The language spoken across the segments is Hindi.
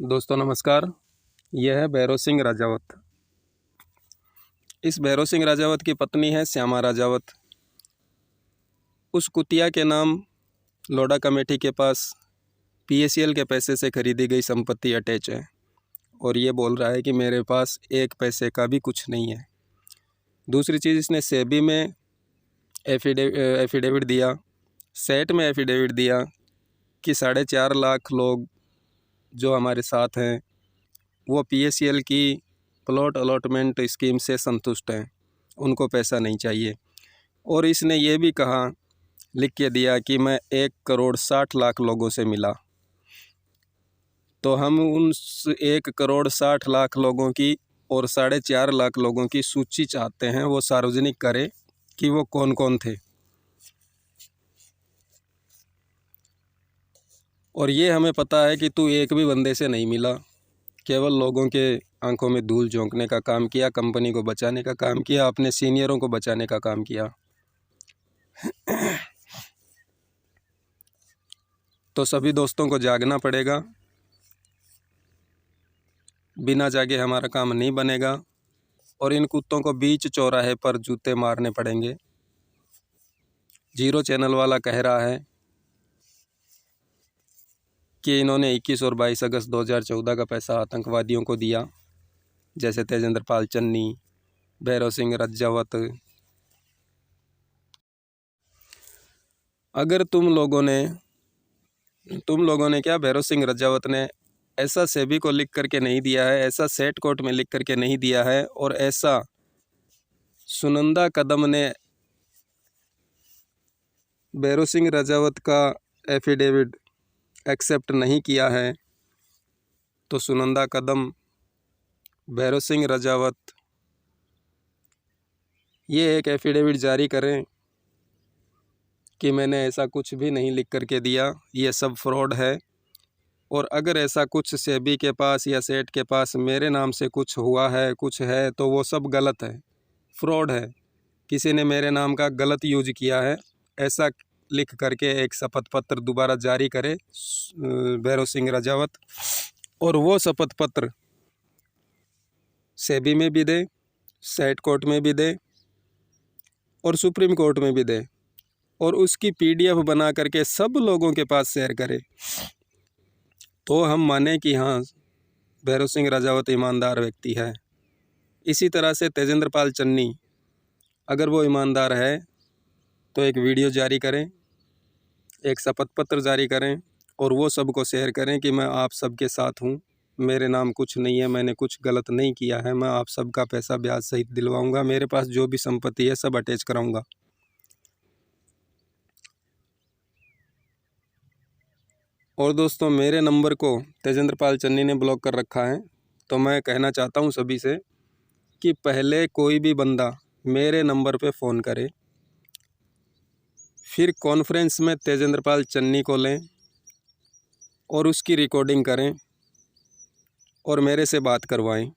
दोस्तों नमस्कार। यह है भैरव सिंह राजावत। इस भैरव सिंह राजावत की पत्नी है श्यामा राजावत। उस कुतिया के नाम लोढ़ा कमेटी के पास पीएसीएल के पैसे से खरीदी गई संपत्ति अटैच है और ये बोल रहा है कि मेरे पास एक पैसे का भी कुछ नहीं है। दूसरी चीज़, इसने सेबी में एफिडेविट दिया, सेट में एफिडेविट दिया कि 4.5 लाख लोग जो हमारे साथ हैं वो पीएसीएल की प्लॉट अलॉटमेंट स्कीम से संतुष्ट हैं, उनको पैसा नहीं चाहिए। और इसने ये भी कहा, लिख के दिया कि मैं 1,60,00,000 लोगों से मिला। तो हम उन 1,60,00,000 लोगों की और 4.5 लाख लोगों की सूची चाहते हैं, वो सार्वजनिक करे कि वो कौन कौन थे। और ये हमें पता है कि तू एक भी बंदे से नहीं मिला, केवल लोगों के आंखों में धूल झोंकने का काम किया, कंपनी को बचाने का काम किया, अपने सीनियरों को बचाने का काम किया। तो सभी दोस्तों को जागना पड़ेगा, बिना जागे हमारा काम नहीं बनेगा और इन कुत्तों को बीच चौराहे पर जूते मारने पड़ेंगे। जीरो चैनल वाला कह रहा है कि इन्होंने 21 और 22 अगस्त 2014 का पैसा आतंकवादियों को दिया, जैसे तेजेंद्र पाल चन्नी, भैरव सिंह राजावत। अगर तुम लोगों ने क्या, भैरव सिंह राजावत ने ऐसा सेबी को लिख करके नहीं दिया है, ऐसा सेट कोर्ट में लिख करके नहीं दिया है और ऐसा सुनंदा कदम ने भैरव सिंह राजावत का एफिडेविट एक्सेप्ट नहीं किया है, तो सुनंदा कदम, भैरव सिंह राजावत ये एक एफिडेविट जारी करें कि मैंने ऐसा कुछ भी नहीं लिख करके दिया, ये सब फ्रॉड है। और अगर ऐसा कुछ सेबी के पास या सेट के पास मेरे नाम से कुछ हुआ है, कुछ है, तो वो सब गलत है, फ्रॉड है, किसी ने मेरे नाम का गलत यूज किया है। ऐसा लिख करके एक शपथ पत्र दोबारा जारी करे भैरव सिंह राजावत, और वो शपथ पत्र सेबी में भी दे, सेट कोर्ट में भी दे और सुप्रीम कोर्ट में भी दे, और उसकी पीडीएफ बना करके सब लोगों के पास शेयर करे, तो हम माने कि हाँ, भैरव सिंह राजावत ईमानदार व्यक्ति है। इसी तरह से तेजेंद्र पाल चन्नी, अगर वो ईमानदार है तो एक वीडियो जारी करें, एक शपथ पत्र जारी करें और वो सबको शेयर करें कि मैं आप सबके साथ हूँ, मेरे नाम कुछ नहीं है, मैंने कुछ गलत नहीं किया है, मैं आप सबका पैसा ब्याज सहित दिलवाऊंगा, मेरे पास जो भी संपत्ति है सब अटैच कराऊंगा। और दोस्तों, मेरे नंबर को तेजेंद्र पाल चन्नी ने ब्लॉक कर रखा है, तो मैं कहना चाहता हूँ सभी से कि पहले कोई भी बंदा मेरे नंबर पे फ़ोन करे, फिर कॉन्फ्रेंस में तेजेंद्र पाल चन्नी को लें और उसकी रिकॉर्डिंग करें और मेरे से बात करवाएं।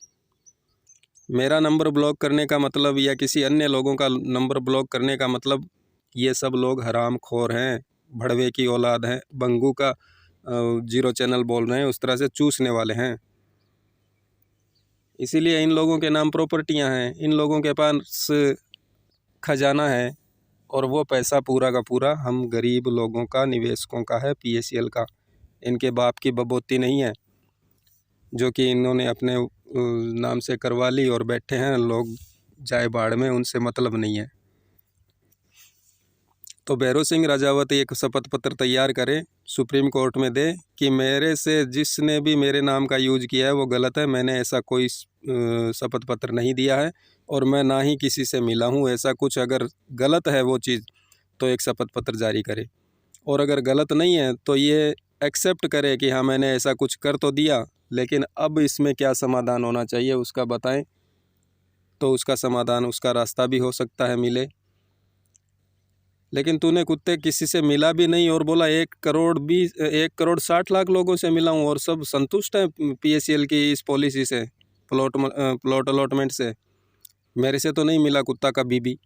मेरा नंबर ब्लॉक करने का मतलब या किसी अन्य लोगों का नंबर ब्लॉक करने का मतलब ये सब लोग हरामखोर हैं, भड़वे की औलाद हैं, बंगू का जीरो चैनल बोल रहे हैं, उस तरह से चूसने वाले हैं। इसीलिए इन लोगों के नाम प्रॉपर्टियां हैं, इन लोगों के पास खजाना है और वो पैसा पूरा का पूरा हम गरीब लोगों का, निवेशकों का है, पीएसीएल का। इनके बाप की बबोती नहीं है जो कि इन्होंने अपने नाम से करवा ली और बैठे हैं, लोग जाए बाढ़ में, उनसे मतलब नहीं है। तो भैरव सिंह राजावत एक शपथ पत्र तैयार करे, सुप्रीम कोर्ट में दे कि मेरे से जिसने भी मेरे नाम का यूज किया है वो गलत है, मैंने ऐसा कोई शपथ पत्र नहीं दिया है और मैं ना ही किसी से मिला हूँ। ऐसा कुछ अगर गलत है वो चीज़ तो एक शपथ पत्र जारी करे, और अगर गलत नहीं है तो ये एक्सेप्ट करे कि हाँ, मैंने ऐसा कुछ कर तो दिया, लेकिन अब इसमें क्या समाधान होना चाहिए उसका बताएं, तो उसका समाधान, उसका रास्ता भी हो सकता है मिले। लेकिन तूने कुत्ते किसी से मिला भी नहीं और बोला 1,60,00,000 लोगों से मिला हूँ और सब संतुष्ट हैं पीएसीएल की इस पॉलिसी से, प्लॉट अलॉटमेंट से। मेरे से तो नहीं मिला कुत्ता कभी भी।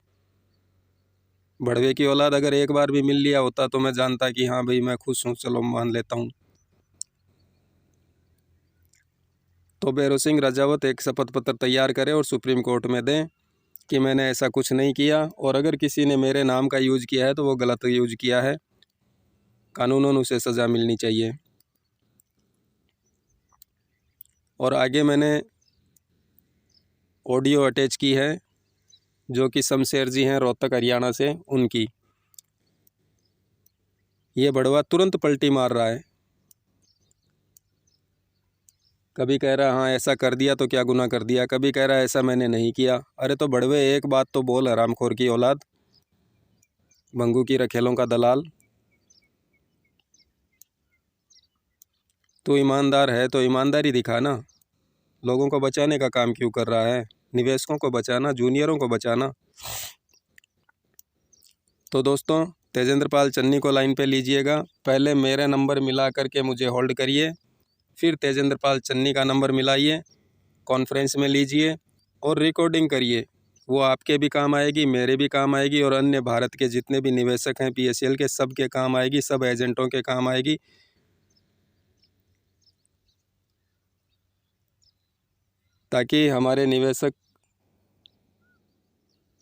भड़वे की औलाद, अगर एक बार भी मिल लिया होता तो मैं जानता कि हाँ भाई मैं खुश हूँ, चलो मान लेता हूँ। तो भैरव सिंह रजावत एक शपथ पत्र तैयार करें और सुप्रीम कोर्ट में दें कि मैंने ऐसा कुछ नहीं किया, और अगर किसी ने मेरे नाम का यूज किया है तो वो गलत यूज किया है, कानूनन उसे सज़ा मिलनी चाहिए। और आगे मैंने ऑडियो अटैच की है जो कि शमशेर जी हैं रोहतक हरियाणा से, उनकी। ये बड़वा तुरंत पलटी मार रहा है, कभी कह रहा हाँ ऐसा कर दिया तो क्या गुनाह कर दिया, कभी कह रहा ऐसा मैंने नहीं किया। अरे तो बड़वे एक बात तो बोल, हरामखोर की औलाद, भंगू की रखेलों का दलाल। तू ईमानदार है तो ईमानदारी दिखा ना, लोगों को बचाने का काम क्यों कर रहा है, निवेशकों को बचाना, जूनियरों को बचाना। तो दोस्तों तेजेंद्र पाल चन्नी को लाइन पे लीजिएगा, पहले मेरे नंबर मिला करके मुझे होल्ड करिए, फिर तेजेंद्र पाल चन्नी का नंबर मिलाइए, कॉन्फ्रेंस में लीजिए और रिकॉर्डिंग करिए। वो आपके भी काम आएगी, मेरे भी काम आएगी, और अन्य भारत के जितने भी निवेशक हैं PSEL के, सब के काम आएगी, सब एजेंटों के काम आएगी। ताकि हमारे निवेशक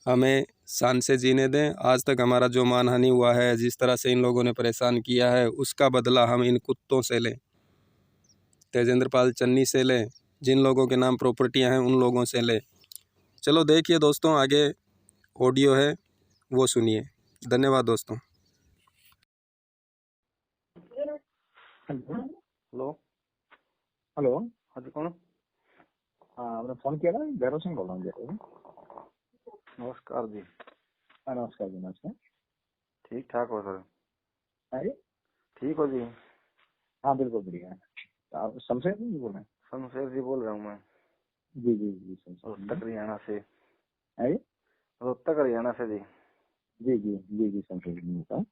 हमें शान से जीने दें। आज तक हमारा जो मानहानि हुआ है, जिस तरह से इन लोगों ने परेशान किया है, उसका बदला हम इन कुत्तों से लें, तेजेंद्र पाल चन्नी से लें, जिन लोगों के नाम प्रॉपर्टियां हैं उन लोगों से लें। चलो देखिए दोस्तों, आगे ऑडियो है वो सुनिए। धन्यवाद दोस्तों। हेलो। हेलो। हाँ जी, कौन? हाँ, आपने फोन किया ना, भैरव सिंह बोल रहा हूँ जी। नमस्कार जी। नमस्कार जी। नमस्कार। ठीक ठाक हो सर? हाँ जी। ठीक हो जी? हाँ बिल्कुल बढ़िया है। आप शमशेर जी बोल रहे हैं? शमशेर जी बोल रहा हूँ मैं, जी जी जी शमशेर रोहतक हरियाणा से। हाँ जी रोहतक हरियाणा से जी। जी जी जी जी शमशेर जी बताओ।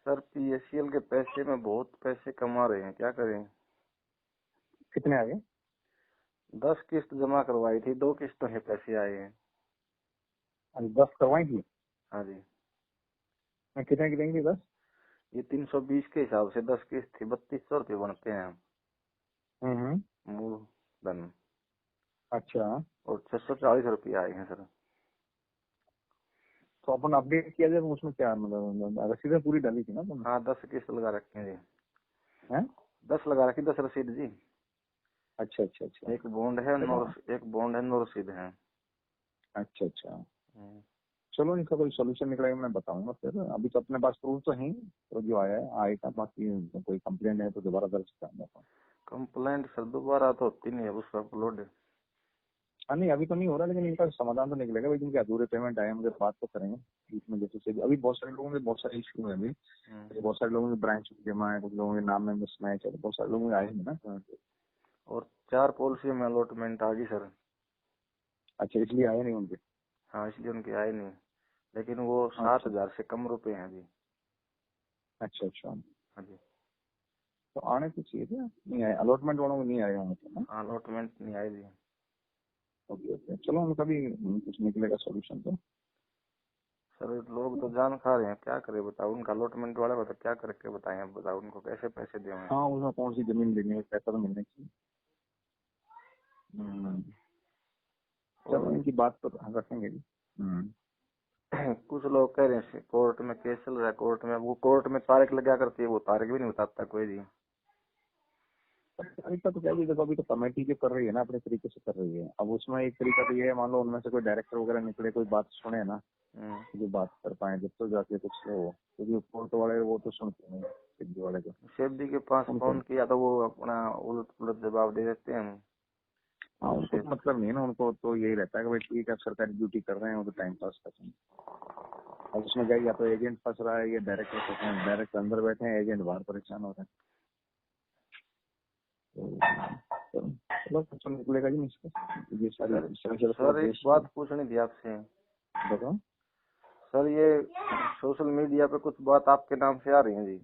सर PSEL के पैसे में बहुत पैसे कमा रहे हैं, क्या करें? कितने आ गए? 10 किस्त जमा करवाई थी, 2 किस्तों के पैसे आए हैं। अरे 10 करवाई थी? हाँ जी। कितने की देंगे 10? ये 320 के हिसाब से 10 किस्त थी, 3200 रुपये बनते हैं मूल धन, अच्छा, और 640 रुपये आए हैं सर। तो अपन अपडेट किया जाए, उसमें क्या मतलब रसीदें पूरी डाली थी ना तुमने? हाँ 10 किस्त लगा रखे हैं जी। हैं? 10 लगा रखी, 10 रसीद जी। अच्छा अच्छा अच्छा। एक बॉन्ड है, चलो। एक बॉन्ड है, 9 रसीद है। अच्छा अच्छा। चलो इनका कोई सोल्यूशन निकलेगा मैं बताऊंगा फिर। अभी तो अपने पास प्रूफ तो है, तो जो आया है आएगा, बाकी कोई कंप्लेंट है तो दोबारा दर्ज कराऊंगा। कंप्लेंट सर दोबारा तो होती नहीं है उसका अपलोड। हाँ नहीं अभी तो नहीं हो रहा, लेकिन इनका समाधान तो निकलेगा भाई। जिनके अधूरे पेमेंट आए मुझे बात तो करेंगे इसमें। जैसे अभी बहुत सारे लोगों के बहुत सारे इश्यू है अभी। बहुत सारे लोगों के ब्रांच जमा है, कुछ लोगों के नाम में मिसमैच है, तो बहुत सारे लोगों के आए हैं ना। और 4 पॉलिसी में अलॉटमेंट आ गई सर। अच्छा, इसलिए आए नहीं उनके? हाँ इसलिए उनके आए नहीं, लेकिन वो अच्छा 7,000 से कम रुपए हैं जी। अच्छा अच्छा। हाँ जी। तो आने तो चाहिए थे, नहीं आए अलॉटमेंट वालों को, नहीं आए होंगे तो ना। अलॉटमेंट नहीं आए जी। ओके ओके, चलो उनका भी कुछ निकलेगा सोल्यूशन तो। सर लोग तो जान खा रहे हैं, क्या करे बताओ। उनका अलॉटमेंट वाला बता क्या करके बताएं, अब बताओ उनको कैसे पैसे दें। हाँ उसमें कौन सी जमीन लेनी है, पैसा तो मिलना चाहिए। चलो इनकी बात तो रखेंगे जी। कुछ लोग कह रहे हैं कोर्ट में केस चल रहा है, कोर्ट में, वो कोर्ट में तारीख लगा करती है, वो तारीख भी नहीं बताता कोई जी। तरीका तो क्या है, देखो अभी तो कमेटी जो कर रही है ना अपने तरीके से कर रही है। अब उसमें एक तरीका तो ये है, मान लो उनमें से कोई डायरेक्टर वगैरह निकले, कोई बात सुने ना, जो बात कर पाए, जब तो जाके कुछ हो, क्योंकि कोर्ट वाले वो तो सुनते नहीं सिद्धि वाले को। सेठ के पास फोन किया तो वो अपना उलट पुलट जवाब दे देते हैं। हाँ उनको तो मतलब नहीं है ना, उनको तो यही रहता है कि भाई ठीक है सरकारी ड्यूटी कर रहे हैं, वो तो टाइम पास कर रहे हैं। अब उसमें क्या, या तो एजेंट फंस रहा है या डायरेक्टर फंस रहे हैं। डायरेक्टर अंदर बैठे हैं, एजेंट बाहर परेशान हो रहे हैं। चलो कुछ निकलेगा जी इसका। ये सारी सर एक बात पूछनी थी आपसे। बताओ। सर ये सोशल मीडिया पे कुछ बात आपके नाम से आ रही है जी।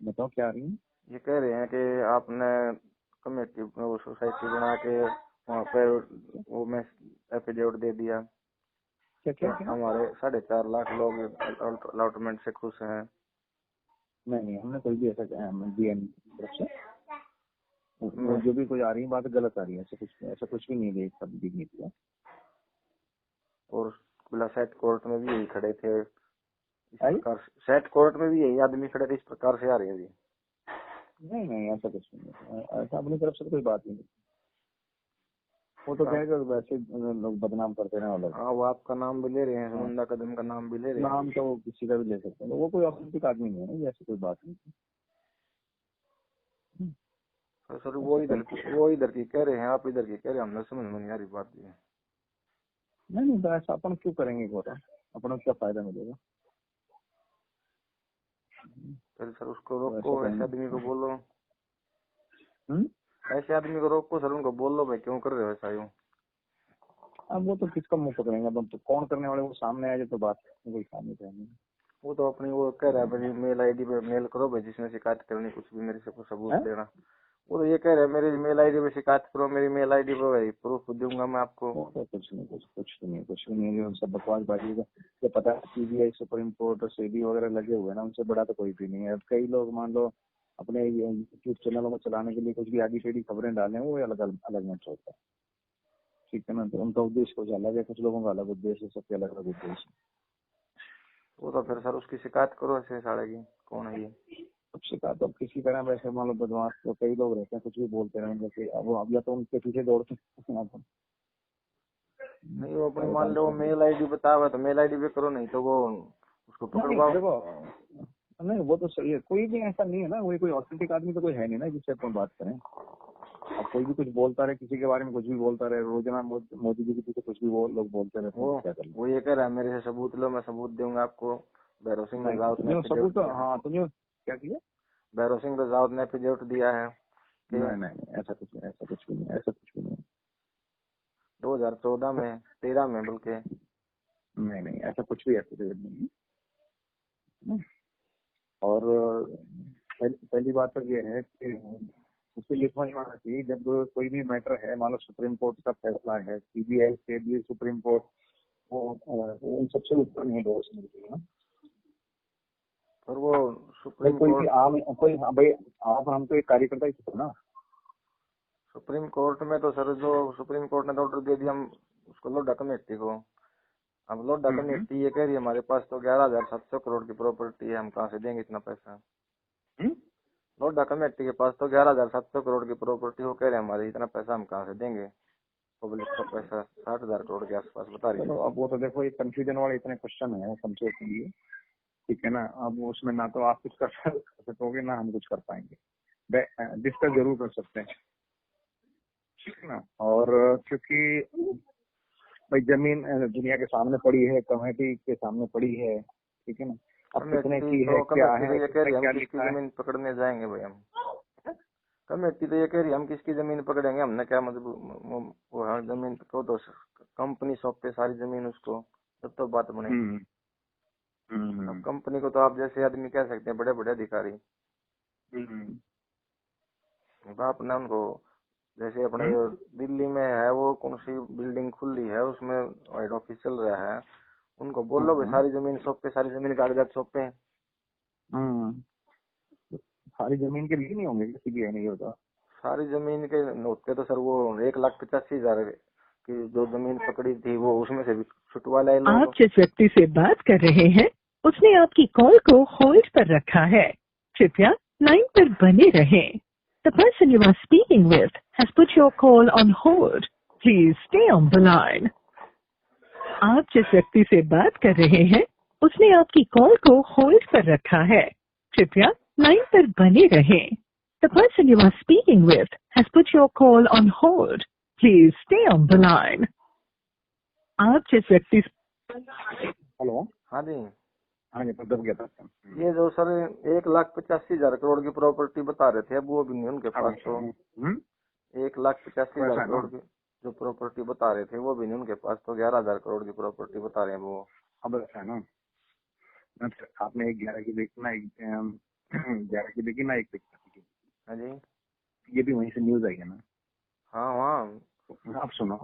बताओ क्या आ रही है? ये कह रहे हैं कि आपने कमेटी वो सोसाइटी बना के वहाँ पे वो में एफिडेविट दे दिया। क्या क्या क्या? हमारे 4.5 लाख लोग अलॉटमेंट से खुश हैं। नहीं हमने कोई भी ऐसा दिया नहीं तरफ से। वो जो भी कोई आ रही है बात गलत आ रही है, ऐसा कुछ भी नहीं है, एक शब्द भी नहीं किया। और खुला सेट कोर्ट में भी यही खड़े थे इस आई? प्रकार से, सेट कोर्ट में भी यही आदमी खड़े थे इस प्रकार से आ रहे हैं अभी। नहीं ऐसा कुछ नहीं है, ऐसा अपनी तरफ से तो कोई बात नहीं। वो तो कहेगा वैसे लोग बदनाम करते रहे अलग। हाँ, वो आपका नाम भी ले रहे हैं, सुनंदा कदम का नाम भी ले रहे हैं। नाम तो वो किसी का भी ले सकते हैं, वो कोई ऑथेंटिक आदमी नहीं है ना, ऐसी कोई बात नहीं। तो सर वो इधर की कह रहे हैं, आप इधर की कह रहे हैं, हमने समझ में नहीं आ रही बात ये। नहीं तो ऐसा अपन क्यों करेंगे गोरा, अपन को क्या फायदा मिलेगा? फिर सर उसको रोको, ऐसे आदमी को बोलो, ऐसे आदमी को रोको सर, उनको बोलो भाई क्यों कर रहे हो ऐसा यूं। अब वो तो किसका मुंह पकड़ेंगे, अब तो कौन करने वाले वो सामने आ जाए तो बात कोई सामने जाएंगे। वो तो अपनी वो कह रहा है भाई मेल आईडी पे मेल करो भाई, जिसमें शिकायत करनी कुछ भी मेरे से कुछ सबूत देना। वो तो ये कह रहे हैं मेरी मेल आईडी पे शिकायत करो, मेरी मेल आईडी पे भाई प्रूफ दूंगा मैं आपको। तो कुछ नहीं है, सब बकवासबाजी का। ये पता है सीबीआई, सुप्रीम कोर्ट और सेबी वगैरह लगे हुए हैं ना, उनसे बड़ा तो कोई भी नहीं है। अब कई लोग मान लो अपने यूट्यूब चैनलों को चलाने के लिए कुछ भी आगे टेढ़ी खबरें डालें, वो अलग अलग मैच होता है, ठीक है ना। तो उनका उद्देश्य कुछ अलग है, कुछ लोगों का अलग उद्देश्य है, सबके अलग अलग उद्देश्य है। वो तो फिर सर उसकी शिकायत करो ऐसे साले की, कौन है ये। अब शिकायत अब किसी तरह वैसे मान लो बदमाश तो कई लोग रहते हैं, कुछ भी बोलते रहेंगे कि अब या तो उनके पीछे दौड़ते हैं। नहीं वो अपनी मान लो मेल आईडी बता हुआ तो मेल आईडी पे करो, नहीं तो वो उसको पकड़वाओ। देखो नहीं वो तो सही है, कोई भी ऐसा नहीं है ना, कोई ऑथेंटिक आदमी तो कोई है नहीं ना जिससे अपन बात करें। अब कोई भी कुछ बोलता रहे, किसी के बारे में कुछ भी बोलता रहे, रोजाना मोदी जी के पीछे कुछ भी लोग बोलते रहते हैं, क्या कर वो ये कह रहा है मेरे से सबूत लो, मैं सबूत दूंगा आपको। भैरव सिंह रजावत ने सबूत। हाँ तुमने क्या किया? भैरव सिंह रजावत ने एफिडेविट दिया है। नहीं ऐसा कुछ भी नहीं। 2014 में 13 में बल्कि नहीं ऐसा कुछ भी एफिडेविट नहीं है। और पहली बात तो ये है कि उसको ये समझ में आना चाहिए, जब कोई भी मैटर है, मान लो सुप्रीम कोर्ट का फैसला है, सीबीआई से भी सुप्रीम कोर्ट, वो उन सबसे ऊपर नहीं दोष मिलती है। और वो सुप्रीम कोर्ट भाई आप हम तो एक कार्यकर्ता ही थे ना। सुप्रीम कोर्ट में तो सर जो सुप्रीम कोर्ट ने तो ऑर्डर दे दिया हम उसको लोडा कमेटी को। अब लोडा कमेटी ये कह रही है हमारे पास तो 11,700 करोड़ की प्रॉपर्टी है, हम कहाँ से देंगे इतना पैसा। लोडा कमेटी के पास तो 11,700 करोड़ की प्रॉपर्टी, वो कह रहे हैं हमारे इतना पैसा हम कहाँ से देंगे। पब्लिक का पैसा 60,000 करोड़ के आसपास बता रही है। अब वो तो देखो एक कंफ्यूजन वाले इतने क्वेश्चन है समझो के लिए, ठीक है ना। अब उसमें ना तो आप कुछ कर सकोगे ना हम कुछ कर पाएंगे, डिस्कस जरूर कर सकते हैं, ठीक है ना। और क्योंकि भाई जमीन दुनिया के सामने पड़ी है, कमेटी के सामने पड़ी है, ठीक है ना। अब कितने की है, क्या है, ये कह रही है क्या हम किसकी लिखा है। जमीन पकड़ने जाएंगे भाई हम। कमेटी तो ये कह रही है हम किसकी जमीन पकड़ेंगे, हमने क्या मतलब वो हर जमीन को तो कंपनी सौंपते सारी जमीन उसको, तब तो बात बनेगी। अब कंपनी को तो आप जैसे आदमी कह सकते हैं, बड़े बड़े अधिकारी। आपने उनको जैसे अपने दिल्ली में है वो कौन सी बिल्डिंग खुली है उसमें हेड ऑफिस चल रहा है, उनको बोलो भाई सारी जमीन सौंपे, सारी जमीन कागजात सौंपे। सारी जमीन के लिए नहीं होंगे किसी भी नहीं होता। सारी जमीन के होते तो सर वो 1,85,000 की जो जमीन पकड़ी थी वो उसमें से भी छुटवा लाए लोग। आप जिस व्यक्ति से बात कर रहे हैं उसने आपकी कॉल को होल्ड पर रखा है, कृपया लाइन पर बने रहें। The person you are speaking with has put your call on hold. Please stay on the line. आप जिस व्यक्ति से बात कर रहे हैं उसने आपकी कॉल को होल्ड पर रखा है, कृपया लाइन पर बने रहें। The person you are speaking with has put your call on hold. Please stay on the line. आप जिस व्यक्ति हेलो हाँ जी दब गया था। ये जो सर 1,85,000 करोड़ की प्रॉपर्टी बता रहे थे, अब वो भी नहीं उनके पास। तो 1,85,000 करोड़ की जो प्रॉपर्टी बता रहे थे वो भी नहीं उनके पास, तो 11,000 करोड़ की प्रॉपर्टी बता रहे हैं वो। अब ऐसा है ना, आपने एक 11 की देखी ना, एक 11 की देखी ना, एक देखी। हाँ जी ये भी वहीं से न्यूज आई है ना। हाँ हाँ अब सुनो,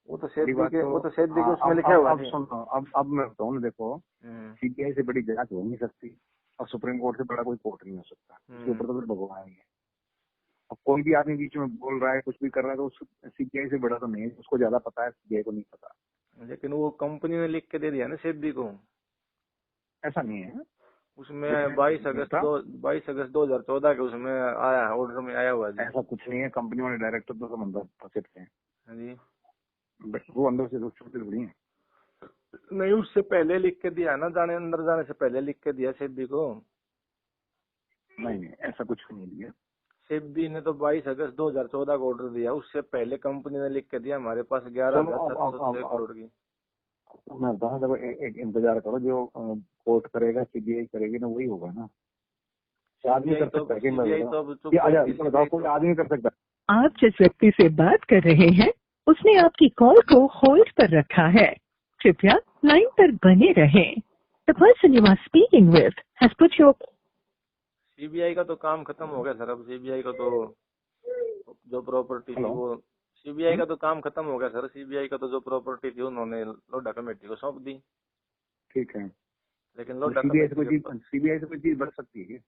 वो तो सेठ के उसमें लिखा हुआ है। सुनो अब मैं बताऊँ ना, देखो सीबीआई से बड़ी जांच हो नहीं सकती और सुप्रीम कोर्ट से बड़ा कोई कोर्ट नहीं हो सकता, इसके ऊपर तो फिर भगवान ही है। अब कोई भी आदमी बीच में बोल रहा है, कुछ भी कर रहा है, तो सीबीआई से बड़ा तो नहीं है, उसको ज्यादा पता है, सीबीआई को नहीं पता। लेकिन वो कंपनी ने लिख के दे दिया ना सेबी को, ऐसा नहीं है। उसमें लेकिन 22 अगस्त 2014 के उसमें आया है, ऑर्डर में आया हुआ है जी। ऐसा कुछ नहीं है, कंपनी वाले डायरेक्टर तो सब अंदर फंसे थे, हाँ जी। वो अंदर से छोटे थोड़ी है। नहीं, उससे पहले लिख के दिया ना, जाने अंदर जाने से पहले लिख के दिया सेबी को। नहीं, ऐसा कुछ भी नहीं दिया। सेबी ने तो 22 अगस्त 2014 को ऑर्डर दिया, उससे पहले कंपनी ने लिख के दिया हमारे पास 11,706 करोड़ की। मैं बताऊँ, देखो एक इंतजार करो, जो कोर्ट करेगा, सीबीआई करेगी ना, वही होगा ना। आदमी कर सकता है कि बताओ, कोई आदमी कर सकता है। आप जिस व्यक्ति से बात कर रहे हैं उसने आपकी कॉल को होल्ड पर रखा है। कृपया लाइन पर बने रहें। The person you are speaking with has put your CBI का तो काम खत्म हो गया सर। अब सीबीआई का तो जो प्रॉपर्टी थी वो, सीबीआई का तो काम खत्म हो गया सर। सीबीआई का तो जो प्रॉपर्टी थी उन्होंने लोढा कमेटी को सौंप दी। ठीक है, लेकिन लोढा सीबीआई से कोई चीज बढ़ सकती है क्या?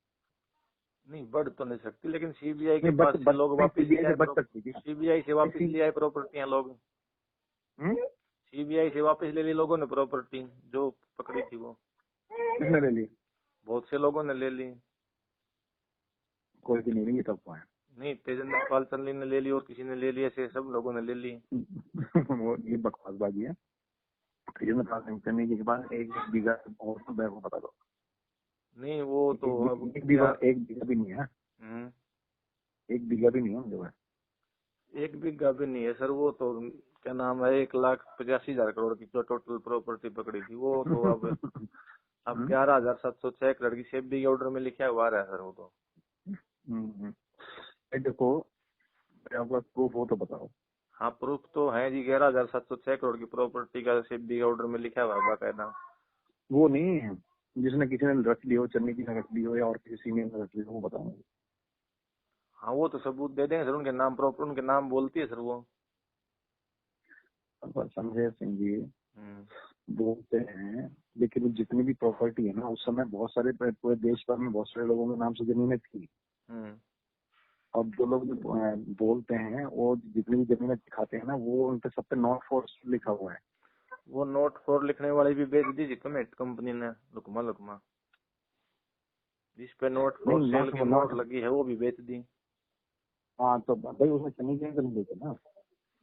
नहीं, बढ़ तो नहीं सकती, लेकिन सीबीआई के पास से लोग वापस सीबीआई से वापस ले आए प्रॉपर्टियां लोग। सीबीआई से वापस ले ली लोगों ने प्रॉपर्टी जो पकड़ी थी। वो किसने ले ली? बहुत से लोगों ने ले ली। कोई भी नहीं लेंगे तब पाए नहीं, तेजेंद्र पाल चंदी ने ले ली और किसी ने ले ली, ऐसे सब लोगों ने ले ली। वो ये बकवासबाजी है। तेजेंद्र पाल चंदी के पास 1 बीघा और तो को बता दो। नहीं, वो तो अब 1 बीघा भी नहीं है। 1 बीघा भी नहीं है मुझे। 1 बीघा भी नहीं है सर। वो तो क्या नाम है, 1,85,000 करोड़ की जो टोटल प्रॉपर्टी पकड़ी थी वो तो अब 11,706 करोड़ की सेबी के ऑर्डर में लिखा हुआ है सर। वो तो देखो, आपका प्रूफ हो तो बताओ। हाँ, प्रूफ तो है जी। 11,706 करोड़ की प्रॉपर्टी का सेबी के ऑर्डर में लिखा हुआ है बाकायदा। वो नहीं है जिसने किसी ने रख ली हो, चन्नी की ने रख ली हो या और किसी सीनियर ने रख ली हो, वो बताओ। हाँ, वो तो सबूत दे देंगे सर। उनके नाम प्रॉपर उनके नाम बोलती है सर वो। संजय सिंह जी बोलते हैं, लेकिन जितनी भी प्रॉपर्टी है ना, उस समय बहुत सारे पूरे देश भर में बहुत सारे लोगों के नाम से जमीनें थी। अब जो लोग बोलते हैं, वो जितनी भी जमीनें दिखाते हैं ना, वो उन पे सब पे नॉट फॉर लिखा हुआ है। वो नोट फॉर लिखने वाली भी बेच दी कमेट कंपनी ने। लुकमा जिस पे नोट फॉर सेल की नोट लगी है वो भी बेच दी। हाँ, तो भाई उसमें चनी के नहीं देते ना।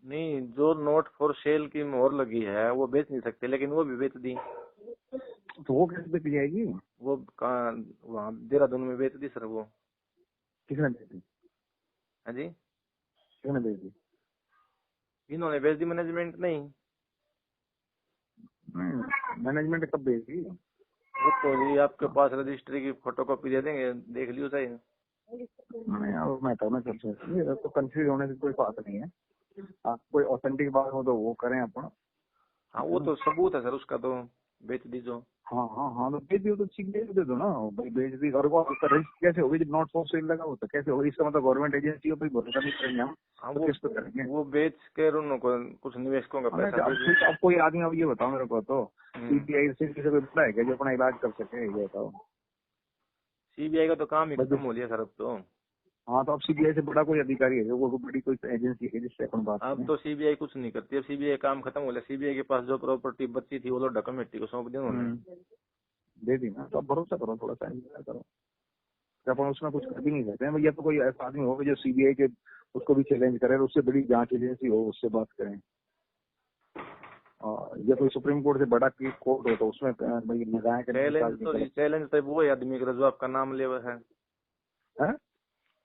नहीं, जो नोट फॉर सेल की मोहर लगी है वो बेच नहीं सकते, लेकिन वो भी बेच दी। तो वो कैसे बेच जाएगी? वो वहाँ देहरादून में बेच दी सर। वो किसने बेच दी? हाँ जी, किसने बेच दी? इन्होंने बेच दी, मैनेजमेंट नहीं। मैनेजमेंट कब बेच दी? वो तो जी आपके पास रजिस्ट्री की फोटोकॉपी दे देंगे, देख लियो सही। नहीं, मैं तो कंफ्यूज होने की कोई बात नहीं है। आप कोई ऑथेंटिक बात हो तो वो करें अपन। हाँ, वो तो सबूत है सर उसका, तो बेच दीजो। हाँ, तो बेच दियो तो ठीक दे दो ना भाई, बेच दी। और वो रजिस्टर कैसे होगी जब नॉट फॉर सेल लगा हो तो? कैसे होगी? इसका मतलब गवर्नमेंट एजेंसी हो, भाई भरोसा नहीं करेंगे हम। हाँ, तो किस पे करेंगे? वो बेच के उनको कुछ निवेशकों का पैसा दे दो। अब कोई आदमी, अब ये बताओ मेरे को, तो सीबीआई से किसी को पता है क्या जो अपना इलाज कर सके? ये बताओ। सीबीआई का तो काम ही खत्म हो गया सर अब तो। हाँ, तो अब सीबीआई से बड़ा कोई अधिकारी है, वो बड़ी कोई एजेंसी है जिससे अपन बात अब तो सीबीआई कुछ नहीं करती। अब सीबीआई काम खत्म हो गया। सीबीआई के पास जो प्रॉपर्टी बची थी वो लोढा कमेटी को सौंप दी उन्होंने। दे दी ना, तो अब भरोसा करो, थोड़ा सा इंतजार करो। अपन उसमें कुछ कर भी नहीं सकते हैं। या तो कोई ऐसा आदमी होगा जो सीबीआई के उसको भी चैलेंज करे, उससे बड़ी जांच एजेंसी हो, उससे बात करें। या कोई सुप्रीम कोर्ट से बड़ा कोर्ट हो तो उसमें चैलेंज तो वही आदमी रजवाब का नाम ले हुआ है।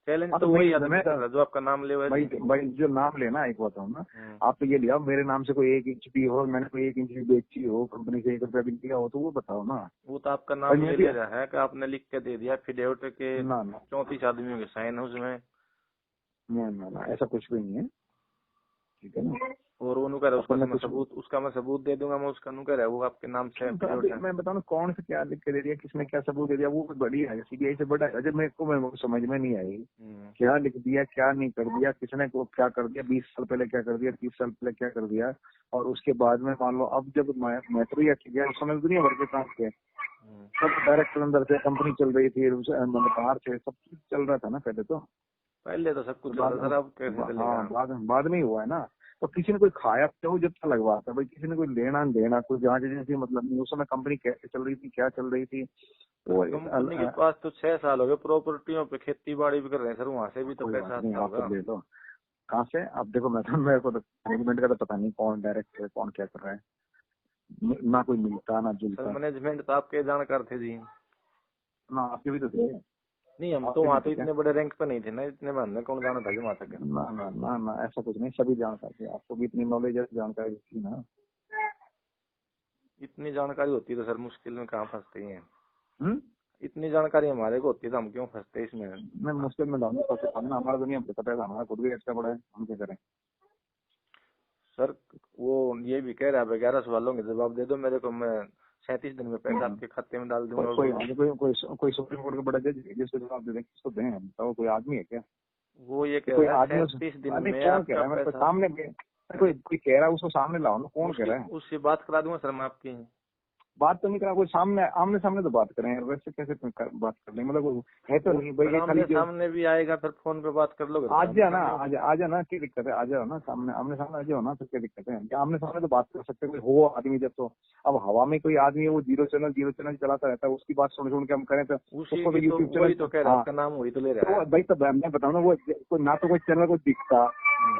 चैलेंज तो वही आदमी रजवाब का नाम ले हुआ है। भाई जो नाम लेना, एक बात ना, आप तो ये लिया मेरे नाम से कोई 1 इंच भी हो, मैंने कोई 1 इंच भी बेची हो, कंपनी से 1 रुपया भी लिया हो, तो वो बताओ ना। वो तो आपका नाम ले लिया है कि आपने लिख के दे दिया फिडेविट के 34 आदमियों के साइन है उसमें। ना, ऐसा कुछ भी नहीं है, ठीक है ना। और वो कह रहा है उसका मैं सबूत दे दूंगा। मैं उसका कह रहा है वो आपके नाम से। मैं बताऊँ कौन से क्या लिख के दे दिया, किसने क्या सबूत दे दिया, वो बड़ी है सीबीआई से बड़ा है। मेरे को समझ में नहीं आई क्या लिख दिया, क्या नहीं कर दिया, किसने को क्या कर दिया, 20 साल पहले क्या कर दिया, 30 साल पहले क्या कर दिया। और उसके बाद में मान लो अब जब मैट्रो या गया उस समय दुनिया भर के काम थे, सब डायरेक्टर अंदर से कंपनी चल रही थी, मतलब बाहर से सब चल रहा था ना पहले तो। पहले तो सब कुछ होता सर, अब कैसे चलेगा? हाँ, बाद में ही हुआ है ना। तो किसी ने कोई खाया तो वो जितना लगवाता है भाई, किसी ने कोई लेना देना, कोई जांच एजेंसी मतलब नहीं। उस समय कंपनी कैसे चल रही थी, क्या चल रही थी, तो कंपनी के पास तो 6 साल हो गए, प्रॉपर्टियों पे खेती बाड़ी भी कर रहे हैं सर, वहाँ से भी तो कोई पैसा बात नहीं, आता आप होगा। तो ले लो। कहाँ से? अब देखो मैं तो, मेरे को तो मैनेजमेंट का तो पता नहीं कौन डायरेक्ट है, कौन क्या कर रहा है, ना कोई मिलता ना सर जुलता मैनेजमेंट तो आपके जानकार थे जी। ना। आपके भी तो थे। नहीं, हम तो आपके भी वहाँ तो तो क्या? इतने बड़े रैंक पे नहीं थे ना, इतने में हमने कौन जाना था जी वहाँ तक। ना ना ना ना, ऐसा कुछ नहीं, सभी जानकारी है। आपको भी इतनी नॉलेज है, जानकारी थी ना। इतनी जानकारी होती तो सर मुश्किल में कहाँ फंसते हैं। हम्म। इतनी जानकारी हमारे को होती है तो हम क्यों फंसते इसमें। मैं मुश्किल में डालूंगा, सबसे पढ़ना हमारा दुनिया में पता है, हमारा खुद भी एक्स्ट्रा बड़ा है, हम क्या करें। सर वो ये भी कह रहा है 11 सवालों के जवाब दे दो मेरे को, मैं 37 दिन में पैसा आपके खाते में डाल दूंगा। कोई सुप्रीम कोर्ट का बड़ा जज है जिसको जवाब दे दें, किसको दें हम बताओ? कोई आदमी है क्या? वो ये कह कोई रहा है आदमी 37 दिन अरे में कौन कह आपका रहा है मेरे को पैसा। सामने कोई कह रहा है, उसको सामने लाओ ना, कौन कह रहा है? उससे बात करा दूंगा सर मैं आपकी। बात तो नहीं करा, कोई सामने आमने सामने तो बात करें, वैसे कैसे बात कर लें? मतलब वो है तो नहीं भाई, ये खाली आमने जो सामने भी आएगा फिर फोन पे बात कर लोगे। आज जा ना, आ जा ना, क्या दिक्कत है? आ जाओ ना सामने, आमने सामने आ जाओ ना, तो क्या दिक्कत है? क्या आमने सामने तो बात कर सकते हैं, कोई हो आदमी जब तो। अब हवा में कोई आदमी है वो जीरो चैनल चलाता रहता है, उसकी बात सुन के हम करें तो उसी उसको तो की तो यूट्यूब वही चैनल। तो कह रहा है, हाँ आपका नाम वही तो ले रहा है। तो भाई, तब मैं बताऊँ ना, वो कोई ना तो कोई चैनल को दिखता,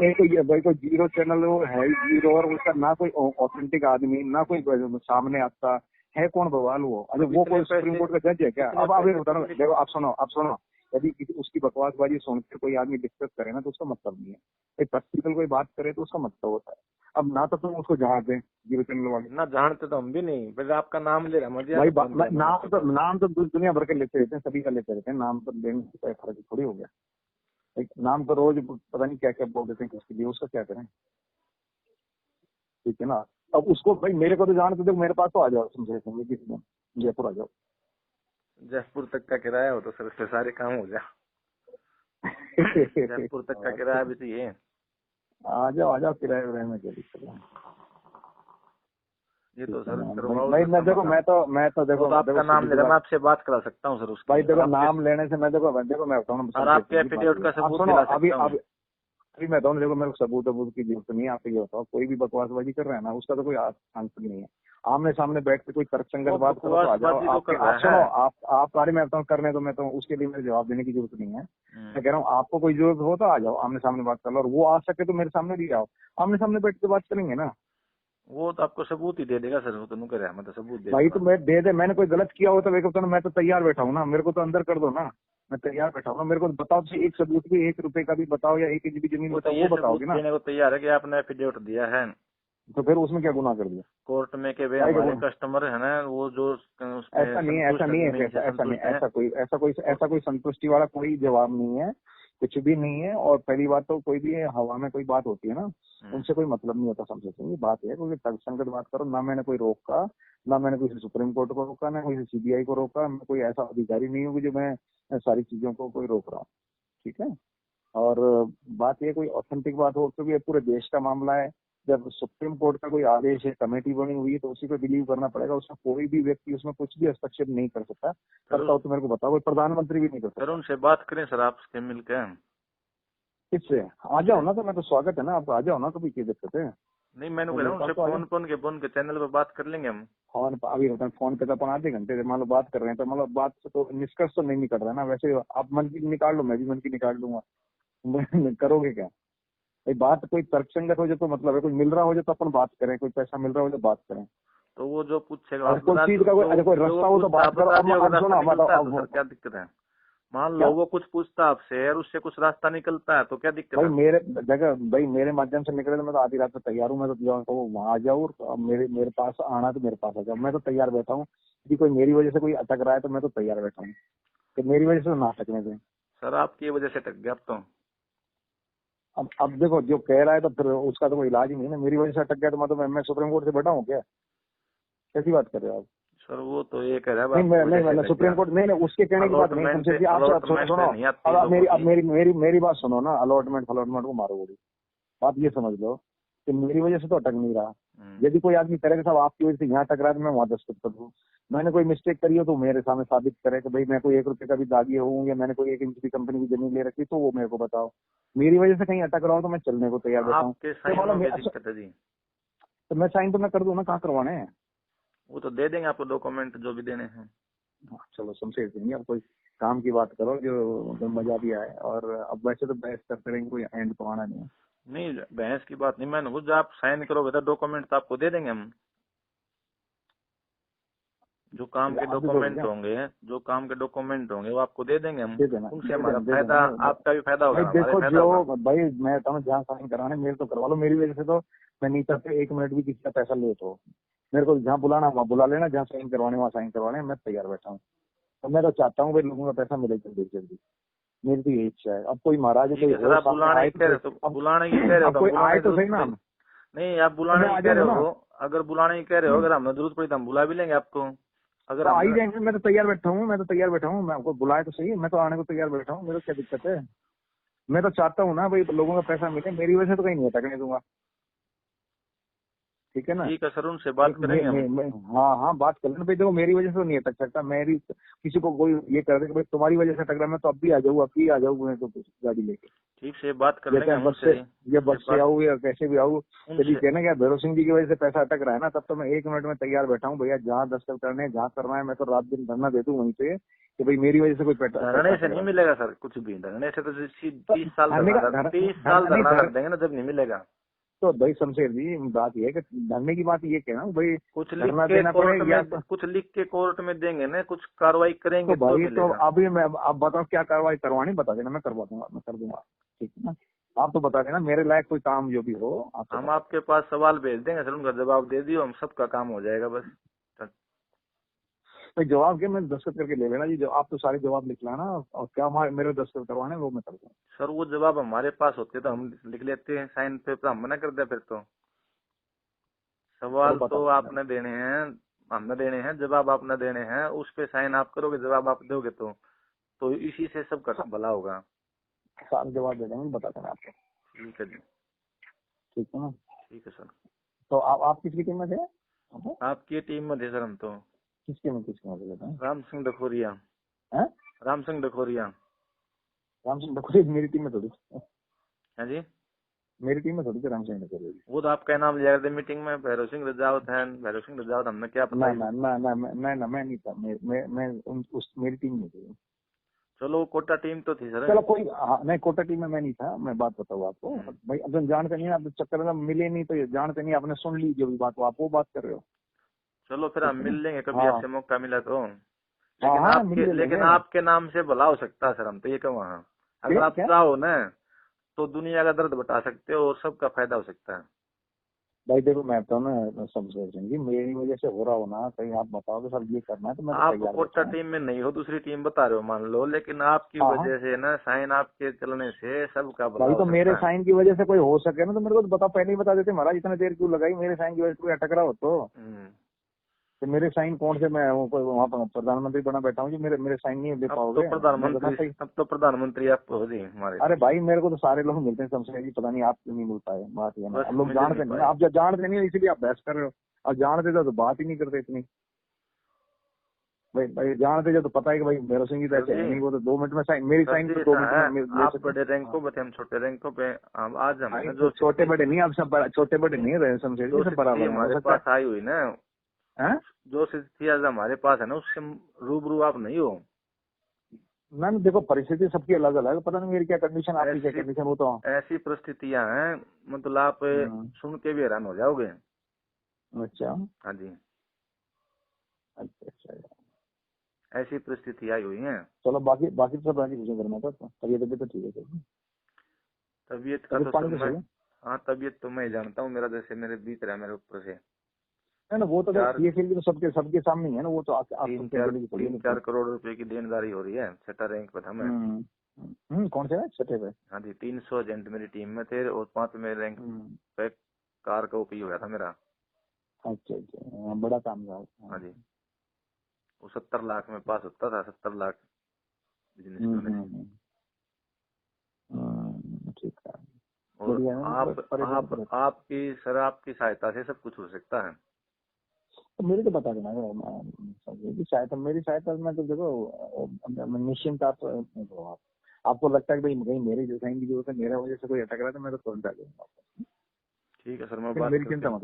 एक ये भाई कोई जीरो चैनल वो है जीरो, और उसका ना कोई ऑथेंटिक आदमी, ना कोई सामने आता है, कौन बवाल वो? अच्छा वो कोई सुप्रीम कोर्ट का जज है क्या? अब आप बता रहा, देखो आप सुनो, यदि किसी उसकी बकवासबाजी सुनकर कोई आदमी डिस्कस करे ना तो उसका मतलब नहीं है। एक प्रैक्टिकल कोई बात करे तो उसका मतलब होता है। अब ना तो तुम उसको जहाँ दे जीरो चैनल वाले, ना जानते तो हम भी नहीं, पहले आपका नाम ले रहा मुझे भाई फोन पे नाम तो दुनिया भर के लेते रहते हैं, सभी का लेते रहते हैं, नाम तो लेने से कोई फर्क थोड़ी हो गया। एक नाम तो रोज पता नहीं क्या क्या बोल देते हैं किसके लिए, उसका क्या करें? ठीक है ना। अब उसको भाई मेरे को तो जानते, देखो मेरे पास तो आ जाओ, समझे किसी दिन जयपुर आ जाओ। जयपुर तक का किराया हो तो सर इससे सारे काम हो जाए। जयपुर तक का किराया भी चाहिए। आ जाओ, किराए विराए में क्या दिक्कत है? ये तो सर भाई मैं तो देखो तो आपका नाम ले रहा, मैं आपसे बात करा सकता हूँ सर उसकी। भाई देखो नाम लेने से मैं देखो मैं बताऊँ और आपके एफिडेविट का सबूत दिला सकता हूँ। अभी मैं बताऊँ, देखो मेरे को सबूत की जरूरत नहीं है। आप ये बताओ, कोई भी बकवासबाजी कर रहा है ना, उसका तो कोई आंसर नहीं है। आमने सामने बैठ के कोई तर्कसंगत बात करो तो आ जाओ। आप सुनो, आप बारे में बताऊँ करने, तो मैं तो उसके लिए मेरे जवाब देने की जरूरत नहीं है। मैं कह रहा हूँ आपको कोई जरूरत हो तो आ जाओ, आमने सामने बात कर लो, और वो आ सके तो मेरे सामने भी आओ, आमने सामने बैठ के बात करेंगे ना। वो तो आपको सबूत ही दे देगा सर, वो तो नहीं करे, मैं तो सबूत दे भाई तो मैं दे दे, मैंने कोई गलत किया हो तो मैं तो तैयार बैठा हूँ ना, मेरे को तो अंदर कर दो ना, मैं तैयार बैठा हूँ ना। मेरे को बताओ तो एक सबूत भी, 1 रुपए का भी बताओ या 1 इंच भी जमीन बताओ, वो बताओगे ना। देने को तैयार है कि आपने एफिडेविट दिया है, तो फिर उसमें क्या गुनाह कर दिया कोर्ट में के वे हमारे कस्टमर है ना, वो जो ऐसा नहीं है, ऐसा कोई संतुष्टि वाला कोई जवाब नहीं है, कुछ भी नहीं है। और पहली बात तो कोई भी हवा में कोई बात होती है ना, उनसे कोई मतलब नहीं होता, समझते हैं। बात है कोई तर्कसंगत बात करो ना, मैंने कोई रोका ना, मैंने किसी सुप्रीम कोर्ट को रोका ना किसी सीबीआई को रोका, मैं कोई ऐसा अधिकारी नहीं हूँ जो मैं सारी चीजों को कोई रोक रहा हूँ। ठीक है। और बात ये कोई ऑथेंटिक बात हो, क्योंकि ये पूरे देश का मामला है। जब सुप्रीम कोर्ट का कोई आदेश है, कमेटी बनी हुई है, तो उसी को बिलीव करना पड़ेगा। उसमें कोई भी व्यक्ति उसमें कुछ भी हस्तक्षेप नहीं कर सकता। करता हो तो मेरे को बताओ, कोई प्रधानमंत्री भी नहीं कर सकता। सर उनसे बात करें सर आपसे मिलकर। किससे? आ जाओ ना, तो मैं तो स्वागत है ना, आप आ जाओ ना, तो भी क्या दिक्कत है? नहीं मैंने कह रहा हूँ उनसे फोन के चैनल पे बात कर लेंगे हम। फोन अभी फोन पे तो अपन आधे घंटे से मान लो बात कर रहे हैं, तो मतलब बात से तो निष्कर्ष तो नहीं निकल रहा है ना। वैसे आप मन की निकाल लो, मैं भी मन की निकाल लूंगा। करोगे क्या भाई? बात कोई तर्कसंगत हो जाए तो मतलब है, कोई मिल रहा हो जाए तो अपन बात करें, कोई पैसा मिल रहा हो जाए बात करें। तो वो जो पूछेगा कोई चीज का कोई रास्ता हो तो बात करो। अब क्या दिक्कत है? मान लो वो कुछ पूछता आपसे और उससे कुछ रास्ता निकलता है तो क्या दिक्कत है? भाई मेरे माध्यम से निकले तो मैं तो आधी रात में तैयार हूँ। मैं तो जाऊँ तो वहाँ आ जाऊँ, और मेरे पास आना तो मेरे पास आ जाओ, मैं तो तैयार बैठा हूँ। यदि कोई मेरी वजह से कोई अटक रहा है तो मैं तो तैयार बैठा हूँ, कि मेरी वजह से ना अटकने दें। सर आपकी वजह से अटक गया अब तो। अब देखो जो कह रहा है तो फिर उसका तो कोई इलाज ही नहीं है ना। मेरी वजह से अटक गया तो मैं सुप्रीम कोर्ट से बैठा हूँ क्या? कैसी बात कर रहे हो आप? सर वो तो ये कह रहा है नहीं सुप्रीम कोर्ट नहीं, उसके कहने की बात नहीं। आप सुनो, अब मेरी बात सुनो ना। अलॉटमेंट को मारो गोली। बात ये समझ लो कि मेरी वजह से तो अटक नहीं रहा। यदि कोई आदमी करेगा साहब आपकी वजह से यहाँ टकरा तो मैं वहाँ दस्तखत कर दूँ। मैंने कोई मिस्टेक करी हो तो मेरे सामने साबित करे कि भाई मैं कोई 1 रुपए का भी दागी हूँ या मैंने कोई 1 इंच की कंपनी की जमीन ले रखी, तो वो मेरे को बताओ। मेरी वजह से कहीं अटक रहा हो तो मैं चलने को तैयार बैठा हूँ। आपके तो मानो साइनों की अच्छा, दिक्कत है जी। तो मैं साइन तो मैं कर दूँ ना, कहाँ करवाने हैं? वो तो दे देंगे आपको डॉक्यूमेंट जो भी देने हैं। हाँ, चलो शमशेर सिंह, अब कोई काम की बात करो जो मजा भी आए। और अब वैसे तो बहस करते रहेंगे, कोई एंड तो आना नहीं है। नहीं बहस की बात नहीं, मैंने कुछ आप साइन करोगे तो डॉक्यूमेंट तो आपको दे देंगे हम। जो काम के आप भी दोगे डॉक्यूमेंट क्या? होंगे, जो काम के डॉक्यूमेंट होंगे वो आपको दे देंगे हम। दे देना, उनसे दे हमारा देना, दे फायदा, देना। आपका भी फायदा होगा, भाई हमारा भी देखो, फायदा होगा। जो भाई मैं तो जहाँ साइन कराने मेरे तो करवा लो। मेरी वजह से तो मैं नहीं चाहता 1 मिनट भी किसी का पैसा ले। तो मेरे को जहाँ बुलाना वहाँ बुला लेना, जहाँ साइन करवाने वहाँ साइन करवाने, मैं तैयार बैठा हूँ। तो मैं तो चाहता हूँ भाई लोगों का पैसा मिले जल्दी से जल्दी। मेरी तो यही इच्छा है। अब कोई महाराज ठीक कोई है सर, और आप सामने बुलाने आए की कह रहे हो तो अब बुलाने की कह रहे हो अब तो हम कोई बुलाने आए की तो जरूरत सही ना। पड़ी। नहीं आप तो मैं बुलाने आ की कह रहे जाऊंगा ना। हो, अगर बुलाने की कह रहे हो, अगर हमें जरूरत पड़ी तो हम बुला भी लेंगे आपको। अगर तो आ ही हम जाएंगे, मैं तो तैयार बैठा हूँ। मैं तो तैयार बैठा हूँ, मैं आपको बुलाए तो सही, मैं तो आने को तैयार बैठा हूँ। मेरे को क्या दिक्कत है? मैं तो चाहता हूँ ना भाई लोगों का पैसा मिले। मेरी वजह से तो कहीं नहीं अटकने दूंगा। ठीक है ना? ठीक है सर, उनसे बात करेंगे हम। हाँ हाँ, बात कर लेना भाई। देखो मेरी वजह से तो नहीं अटक सकता। मेरी किसी को कोई ये कर दे कि भाई तुम्हारी वजह से अटक रहा है, मैं तो अब भी आ जाऊँ, अब भी आ जाऊँ मैं तो गाड़ी लेके। ठीक से बात कर या लेंगे चाहे हम बस से, उनसे। या उनसे बस से बात आऊँ या कैसे भी आऊँ। यदि उनसे कहना क्या भैरव सिंह जी की वजह से पैसा अटक रहा है ना, तब तो मैं 1 मिनट में तैयार बैठा हूँ भैया। जहाँ दस्तखत करने जहाँ करना है, मैं तो रात दिन धरना दे दूँ वहीं पे कि भाई मेरी वजह से कोई पैसा धरने से अटक नहीं रहा है। मिलेगा सर कुछ भी। धरने से तो तो 30 साल धरने धरना का रख, 30 साल धरना नहीं धरना धर रख देंगे ना, जब नहीं मिलेगा। तो भाई शमशेर जी, बात ये है कि धरने की बात ये कहना भाई कुछ लिख धरना के देना पड़े कोर्ट या में, कुछ लिख के कोर्ट में देंगे ना, कुछ कार्रवाई तो करेंगे तो भाई तो मिलेगा। अभी मैं अब बताओ क्या कार्रवाई करवानी, बता देना, मैं करवा दूंगा, मैं कर दूंगा। ठीक है ना? आप तो बता देना मेरे लायक कोई काम जो भी हो आप तो हम बता आपके पास सवाल भेज देंगे सर, उनका जवाब दे दियो, हम सबका काम हो जाएगा बस। भाई जवाब क्या, मैं दस्तखत करके ले लेना जी। जो आप तो सारे जवाब लिख लाना, और क्या हमारे मेरे दस्तखत करवाने वो मैं कर दूंगा। सर वो जवाब हमारे पास होते तो हम लिख लेते हैं साइन पे, तो हम मना कर दे फिर तो। चलो सवाल बता तो देना मेरे आपने देने हैं, हमने देने हैं, जवाब आपने देने हैं, उस पे साइन आप करोगे, जवाब आप दोगे तो इसी से सबका भला होगा। सारे जवाब दे देंगे, बता देना आपको। ठीक है जी। ठीक है ना? ठीक है सर। तो आप किसकी टीम में थे? आपकी टीम में थे सर हम तो। किसके में लेते हैं? राम सिंह डखोरिया। हैं? राम सिंह डखोरिया। राम सिंह डकोरी मेरी टीम में थोड़ी, है जी। मेरी टीम में थोड़ी थी राम सिंह डकोरी। वो तो आपका नाम लिया करते मीटिंग में, भैरव सिंह रजावत है, भैरव सिंह रजावत, हमने क्या पता ना ही। ना ना ना मैं नहीं था। मैं उस मेरी टीम में थी। चलो कोटा टीम तो थी सर। चलो कोई, हाँ नहीं, कोटा टीम में मैं नहीं था। मैं बात बताऊँ आपको हम्म। भाई, अब जब जानते नहीं, आप चक्कर में मिले नहीं तो ये जानते नहीं, आपने सुन ली जो भी बात, आप वो बात कर रहे हो। चलो फिर ठीक हम है मिल ना? लेंगे कभी, हाँ आपसे मौका मिला तो। हाँ हाँ, मिल ले लेकिन लेंगे। आपके नाम से भला हो सकता है सर, हम तो ये कहूँ। हाँ, अगर क्या आप क्या चाहो ना तो दुनिया का दर्द बता सकते हो और सबका फायदा हो सकता है। भाई देखो, मैं तो ना शमशेर सिंह जी, मेरी वजह से हो रहा हो ना, कहीं आप बताओ कि सर ये करना है, तो मैं तो आप तैयार कोटा बैठा हूँ। टीम में नहीं हो, दूसरी टीम बता रहे हो मान लो, लेकिन आपकी हाँ हाँ वजह से ना, साइन आपके चलने से सबका भला भाई, हो तो मेरे सकता है। साइन की वजह से कोई हो सके ना, तो मेरे को तो बताओ, पहले ही बता देते महाराज। इतना देर क्यों लगाई? मेरे साइन की वजह से कोई अटक रहा हो तो मेरे साइन कौन से, मैं वहाँ पर प्रधानमंत्री बना बैठा हूँ जी, मेरे साइन नहीं दे पाओगे? मैं बता सही। अब तो प्रधानमंत्री आप हो जी हमारे। अरे भाई, मेरे को तो सारे लोग मिलते हैं शमशेर जी, पता नहीं आप क्यों नहीं मिल पाए। बात ये ना, बस अब लोग मुझे जानते नहीं नहीं ना, पाए। आप जब जानते नहीं हो इसीलिए आप बहस कर रहे हो। अब जानते तो बात ही नहीं करते इतनी। भाई भाई जानते जो तो पता है कि भाई भैरव सिंह जी तो सर ऐसे है जी, नहीं, वो तो 2 मिनट में साइन, मेरी सर साइन जी तो 2 ऐसा मिनट है, में ले आप सकते बड़े हैं। रैंकों पे थे, हम छोटे रैंकों पे। हम आज हम भाई है तो जो छोटे स्थिति, बड़े नहीं, आप सब छोटे बड़े नहीं रहे शमशेर जी, जो सब स्थिति बराबर है, हो हमारे सकता पास आई हुई ना, है। जो स्थिति आज हमारे पास है ना, उससे रूबरू आप नहीं हो। मैम देखो, परिस्थिति सबकी अलग अलग है, पता नहीं मेरी क्या कंडीशन, आपकी क्या ऐसी कंडीशन, वो तो। ऐसी परिस्थितियां हैं, मतलब आप सुन के भी हैरान हो जाओगे। अच्छा हाँ जी, अच्छा अच्छा। ऐसी परिस्थिति आई हुई है। चलो बाकी बाकी तो सब राजी खुशी करना था, तबीयत तो ठीक है सर? तबीयत का तबीयत तो सर पानी तो मैं, सही है? हाँ तबीयत तो मैं जानता हूँ, मेरा जैसे मेरे बीत रहा है मेरे ऊपर से। है ना, वो तो चार पीएसएल की तो सबके सबके सामने ही है ना, वो तो आप तीन सबके चार गले की पड़ी तीन है चार तो। करोड़ रुपए की देनदारी हो रही है, छठा रैंक पे था मैं। कौन से है छठे पे? हाँ जी, 300 एजेंट मेरी टीम में थे और 5वें रैंक हम्म, पे कार का उपयोग हुआ था मेरा। अच्छा अच्छा, बड़ा काम था। हाँ जी, वो 70 लाख में पास होता था, 70 लाख बिजनेस में मैंने। ठीक है। और बढ़िया है, आप परेशान तो रहते। आपकी सर, आपकी सहायता से सब कुछ हो सकता है। तो मेरे को बता देना सहायता, मेरी सहायता में तो देखो निश्चिंत आप तो आपको लगता है कि भाई कहीं मेरी साइन की जरूरत है, मेरा वजह से कोई अटक रहा है तो मैं तो तुरंत आ जाऊंगा। ठीक है सर, मैं लेकिन बात मेरी करके चिंता मत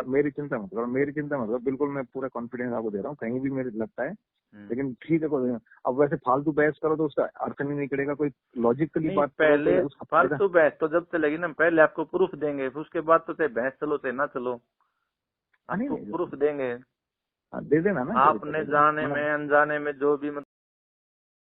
मेरी चिंता मत करो, मेरी चिंता मत करो, बिल्कुल मैं पूरा कॉन्फिडेंस आपको दे रहा हूँ, कहीं भी मेरे लगता है। लेकिन ठीक है कोई, अब वैसे फालतू बहस करो तो उसका अर्थ नहीं निकलेगा, कोई लॉजिकली नहीं, बात पहले करो तो उसका फायदा। फालतू बहस तो जब चलेगी ना, पहले आपको प्रूफ देंगे, फिर उसके बाद तो चाहे बहस चलो चाहे ना चलो, आपको नहीं, प्रूफ देंगे। दे देना ना। आपने जाने में अनजाने में जो भी